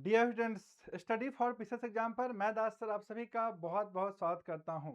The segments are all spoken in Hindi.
Dear students, study for PCS exam पर मैं दास सर आप सभी का बहुत बहुत स्वागत करता हूं।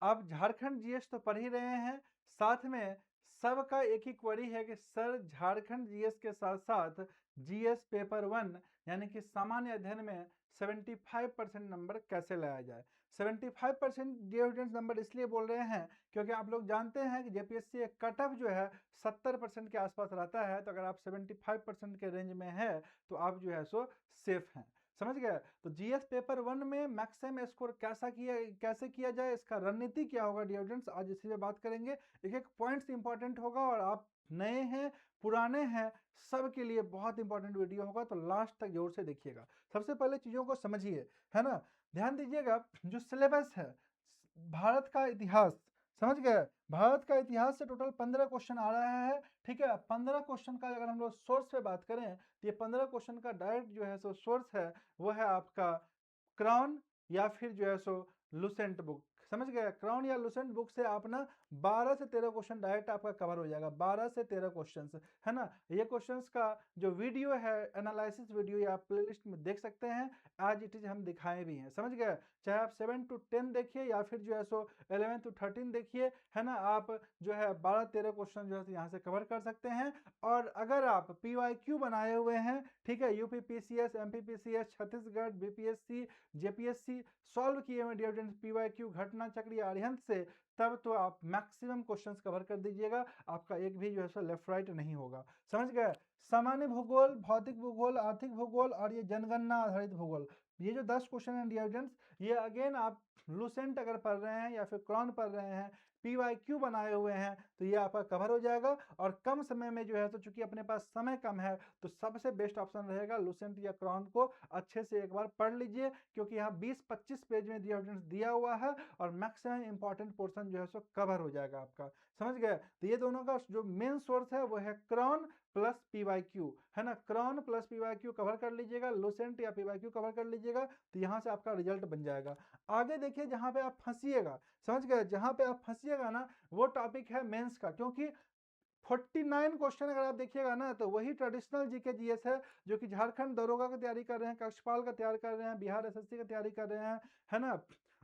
आप झारखंड जीएस तो पढ़ ही रहे हैं, साथ में सबका एक ही क्वेरी है कि सर झारखंड जीएस के साथ साथ जीएस पेपर 1 यानी कि सामान्य अध्ययन में 75% नंबर कैसे लाया जाए। 75% डियर स्टूडेंट्स नंबर इसलिए बोल रहे हैं क्योंकि आप लोग जानते हैं कि जेपीएससी एक कट ऑफ जो है 70% के आसपास रहता है। तो अगर आप 75% के रेंज में है तो आप जो है सो सेफ हैं। समझ गए? तो जीएस पेपर 1 में मैक्सिमम स्कोर कैसे किया जाए, इसका रणनीति क्या होगा डियर स्टूडेंट्स, आज इसी पे बात करेंगे। एक एक पॉइंट्स इंपॉर्टेंट होगा और आप नए हैं पुराने हैं सबके लिए बहुत इंपॉर्टेंट वीडियो होगा, तो लास्ट तक जरूर से देखिएगा। सबसे पहले चीजों को समझिए, है ना। ध्यान दीजिएगा, जो सिलेबस है भारत का इतिहास, समझ गए, भारत का इतिहास से टोटल 15 क्वेश्चन आ रहा है। ठीक है, 15 क्वेश्चन का अगर हम लोग सोर्स पे बात करें तो ये 15 क्वेश्चन का डायरेक्ट जो है सो सोर्स है वो है आपका क्राउन या फिर जो है सो लुसेंट बुक। समझ गए, क्राउन या लुसेंट बुक से आप ना 12 से 13 क्वेश्चन डायरेक्ट आपका कवर हो जाएगा। 12 से 13 क्वेश्चंस, है ना। ये क्वेश्चंस का जो वीडियो है एनालिसिस वीडियो या आप प्लेलिस्ट में देख सकते हैं, आज इट इज हम दिखाए भी हैं। समझ गए, चाहे आप 7 to 10 देखिए या फिर जो है सो 11 to 13 देखिए, है ना। आप जो है 12-13 क्वेश्चन जो है यहाँ से कवर कर सकते हैं। और अगर आप PYQ बनाए हुए हैं, ठीक है, UP PCS, MP PCS, Chhattisgarh, BPSC, JPSC solve किए हुए डियर स्टूडेंट्स PYQ घटना चक्र या अरिहंत से, तब तो आप मैक्सिमम क्वेश्चंस कवर कर दीजिएगा, आपका एक भी जो है सो लेफ्ट राइट नहीं होगा। समझ गए, सामान्य भूगोल, भौतिक भूगोल, आर्थिक भूगोल और ये जनगणना आधारित भूगोल, ये जो 10 क्वेश्चन है डियर स्टूडेंट्स, ये अगेन आप लुसेंट अगर पढ़ रहे हैं या फिर क्रॉन पढ़ रहे हैं, PYQ बनाए हुए हैं, तो ये आपका कवर हो जाएगा। और कम समय में जो है तो चूंकि अपने पास समय कम है तो सबसे बेस्ट ऑप्शन रहेगा लुसेंट या क्रॉन को अच्छे से एक बार पढ़ लीजिए, क्योंकि यहाँ 20-25 पेज में दिया हुआ है और मैक्सिमम इंपॉर्टेंट पोर्शन जो है सो कवर हो जाएगा आपका। समझ गए, तो ये दोनों का जो मेन सोर्स है वो है क्रॉन प्लस PYQ, है ना। क्रॉन प्लस PYQ कवर कर लीजिएगा, लुसेंट या PYQ कवर कर लीजिएगा, तो यहाँ से आपका रिजल्ट बन जाएगा। आगे देखिए, जहाँ पे आप फंसिएगा, समझ गए, जहाँ पे आप फंसिएगा ना वो टॉपिक है मेंस का, क्योंकि 49 क्वेश्चन अगर आप देखिएगा ना तो वही ट्रेडिशनल जीके जीएस है जो कि झारखंड दरोगा की तैयारी कर रहे हैं, कक्षपाल का तैयारी कर रहे हैं, बिहार एसएससी की तैयारी कर रहे हैं, है ना,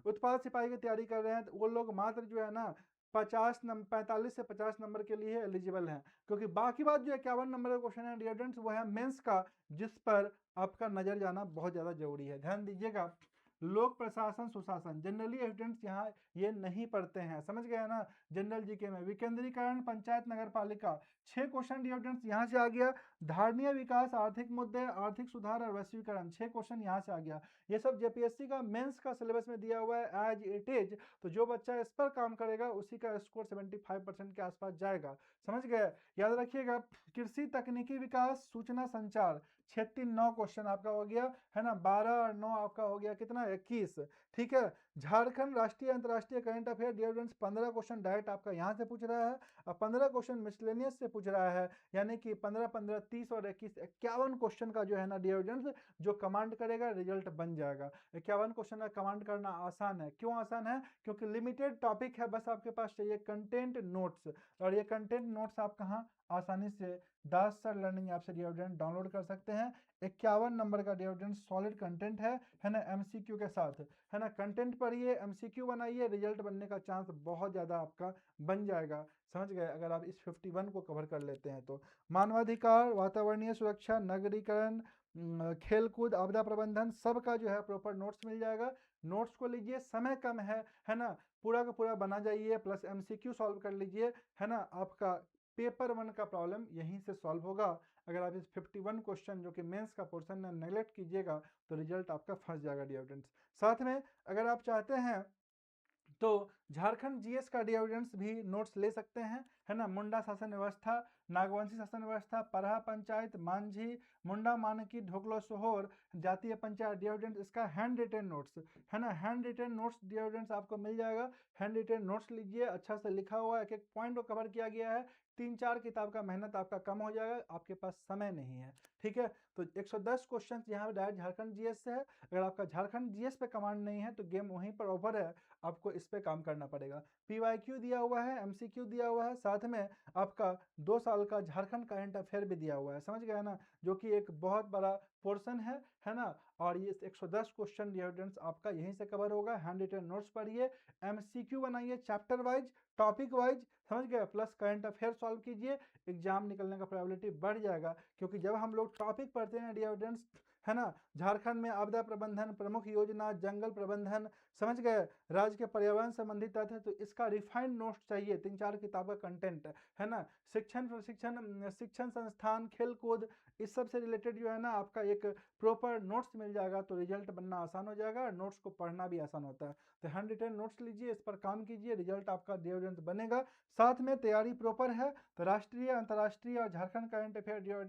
उत्पाद सिपाही की तैयारी कर रहे हैं, तो वो लोग मात्र जो है ना 45 से 50 नंबर के लिए एलिजिबल हैं, क्योंकि बाकी बात जो 51 नंबर का क्वेश्चन है डियर स्टूडेंट्स वो है मेंस का, जिस पर आपका नजर जाना बहुत ज्यादा जरूरी है। ध्यान दीजिएगा, लोक प्रशासन सुशासन जनरली स्टूडेंट्स यहाँ ये नहीं पढ़ते हैं, समझ गए ना। जनरल जीके में विकेंद्रीकरण, पंचायत नगर पालिका, 6 क्वेश्चन डियर स्टूडेंट्स यहाँ से आ गया। धारणीय विकास, आर्थिक मुद्दे, आर्थिक सुधार और वैश्वीकरण, 6 क्वेश्चन यहाँ से आ गया। ये सब जेपीएससी का मेंस का सिलेबस में दिया हुआ है एज इट इज, तो जो बच्चा इस पर काम करेगा उसी का स्कोर 75% के आसपास जाएगा। समझ गए, याद रखिएगा। कृषि तकनीकी विकास, सूचना संचार, 9 क्वेश्चन आपका हो गया, है ना। 12 और 9 आपका हो गया कितना, 21। ठीक है, झारखंड राष्ट्रीय अंतरराष्ट्रीय current affair dear students 15 question direct आपका यहाँ से पूछ रहा है और 15 क्वेश्चन मिसलेनियस से पूछ रहा है, यानी कि 15 15 30 और 21 51 क्वेश्चन का जो है ना डियर स्टूडेंट्स जो कमांड करेगा रिजल्ट बन जाएगा। 51 क्वेश्चन का कमांड करना आसान है। क्यों आसान है? क्योंकि लिमिटेड टॉपिक है, बस आपके पास चाहिए कंटेंट नोट्स, और ये कंटेंट नोट्स आप कहाँ आसानी से दास सर लर्निंग ऐप से डियर स्टूडेंट डाउनलोड कर सकते हैं। 51 नंबर का डियर स्टूडेंट सॉलिड कंटेंट है ना, एमसीक्यू के साथ, है ना। कंटेंट पढ़िए, एमसीक्यू बनाइए, रिजल्ट बनने का चांस बहुत ज़्यादा आपका बन जाएगा। समझ गए, अगर आप इस 51 को कवर कर लेते हैं तो। मानवाधिकार, वातावरणीय सुरक्षा, नगरीकरण, खेलकूद, आपदा प्रबंधन, सबका जो है प्रॉपर नोट्स मिल जाएगा। नोट्स को लीजिए, समय कम है ना, पूरा का पूरा बना जाइए, प्लस एमसीक्यू सॉल्व कर लीजिए, है ना। आपका पेपर 1 का प्रॉब्लम यहीं से सॉल्व होगा। अगर आप इस 51 क्वेश्चन जो कि मेंस का पोर्शन है नेगलेक्ट कीजिएगा तो रिजल्ट आपका फंस जाएगा डियर स्टूडेंट्स। साथ में अगर आप चाहते हैं तो झारखंड जीएस का डियर स्टूडेंट्स भी नोट्स ले सकते हैं, है ना। मुंडा शासन व्यवस्था, नागवंशी शासन व्यवस्था, परहा पंचायत, मांझी, मुंडा मानकी, ढोकलो सोहोर, जातीय पंचायत डियर स्टूडेंट्स, इसका हैंड रिटेन नोट्स, है ना। Hand written notes dear students आपको मिल जाएगा। हैंड रिटेन नोट्स लीजिए, अच्छा से लिखा हुआ है, एक एक पॉइंट को कवर किया गया है। 3-4 किताब का मेहनत आपका कम हो जाएगा, आपके पास समय नहीं है। ठीक है, तो 110 क्वेश्चन यहाँ पे डायरेक्ट झारखंड जीएस से है। अगर आपका झारखंड जीएस पे कमांड नहीं है तो गेम वहीं पर ओवर है, आपको इस पे काम करना पड़ेगा। PYQ दिया हुआ है, MCQ दिया हुआ है, साथ में आपका 2 साल का झारखंड करंट अफेयर भी दिया हुआ है, समझ गए ना, जो कि एक बहुत बड़ा पोर्शन है ना। और ये 110 क्वेश्चन डियर स्टूडेंट्स आपका यहीं से कवर होगा। हैंड रिटन नोट्स पढ़िए, MCQ बनाइए चैप्टर वाइज, टॉपिक वाइज, समझ गए, प्लस करंट अफेयर सॉल्व कीजिए, एग्जाम निकलने का प्रोबेबिलिटी बढ़ जाएगा। क्योंकि जब हम लोग टॉपिक पढ़ते हैं डियर स्टूडेंट्स, है ना, झारखंड में आपदा प्रबंधन, प्रमुख योजना, जंगल प्रबंधन, समझ गए, राज्य के पर्यावरण संबंधित तथ्य, तो इसका रिफाइंड नोट्स चाहिए, 3-4 किताब का कंटेंट है ना। शिक्षण प्रशिक्षण, शिक्षण संस्थान, खेल कूद, इस सब से रिलेटेड जो है ना आपका एक प्रॉपर नोट्स मिल जाएगा, तो रिजल्ट बनना आसान हो जाएगा, और नोट्स को पढ़ना भी आसान होता है। तो हैंड रिटन नोट्स लीजिए, इस पर काम कीजिए, रिजल्ट आपका डियर बनेगा। साथ में तैयारी प्रॉपर है तो राष्ट्रीय, अंतर्राष्ट्रीय और झारखंड करंट अफेयर डियर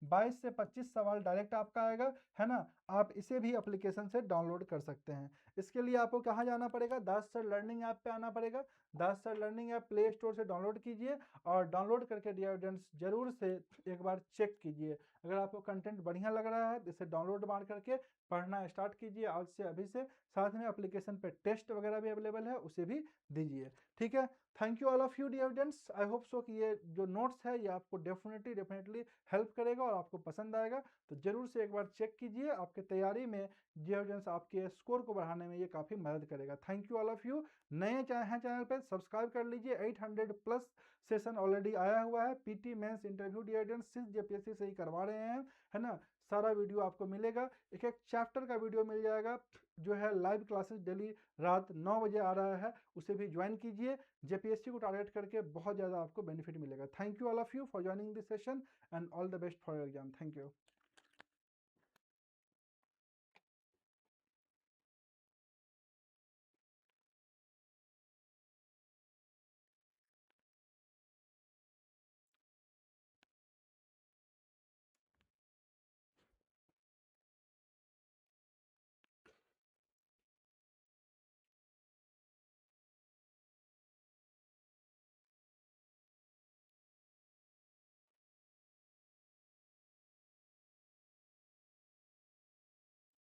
22 से 25 सवाल डायरेक्ट आपका आएगा, है ना। आप इसे भी एप्लीकेशन से डाउनलोड कर सकते हैं। इसके लिए आपको कहाँ जाना पड़ेगा, दास सर लर्निंग ऐप पे आना पड़ेगा। Das sir learning app play store से डाउनलोड कीजिए, और डाउनलोड करके डियर स्टूडेंट्स जरूर से एक बार चेक कीजिए। अगर आपको कंटेंट बढ़िया लग रहा है तो इसे डाउनलोड मार करके पढ़ना स्टार्ट कीजिए आज से, अभी से। साथ में एप्लीकेशन पे टेस्ट वगैरह भी अवेलेबल है, उसे भी दीजिए, ठीक है। Thank you all of you dear students, I hope so कि ये जो नोट्स है ये आपको डेफिनेटली हेल्प करेगा और आपको पसंद आएगा। तो जरूर से एक बार चेक कीजिए, आपके तैयारी में डियर स्टूडेंट्स आपके स्कोर को बढ़ाने में ये काफ़ी मदद करेगा। Thank you all of you. नए हैं चैनल पे सब्सक्राइब कर लीजिए, 800 प्लस सेशन ऑलरेडी आया हुआ है। PT mains interview dear students 6 JPSC से ही करवा रहे हैं, है ना। सारा वीडियो आपको मिलेगा, एक एक चैप्टर का वीडियो मिल जाएगा, जो है लाइव क्लासेस डेली रात 9 बजे आ रहा है, उसे भी ज्वाइन कीजिए। JPSC को टारगेट करके बहुत ज़्यादा आपको बेनिफिट मिलेगा। Thank you all of you for joining this session, and all the best for your exam. Thank you.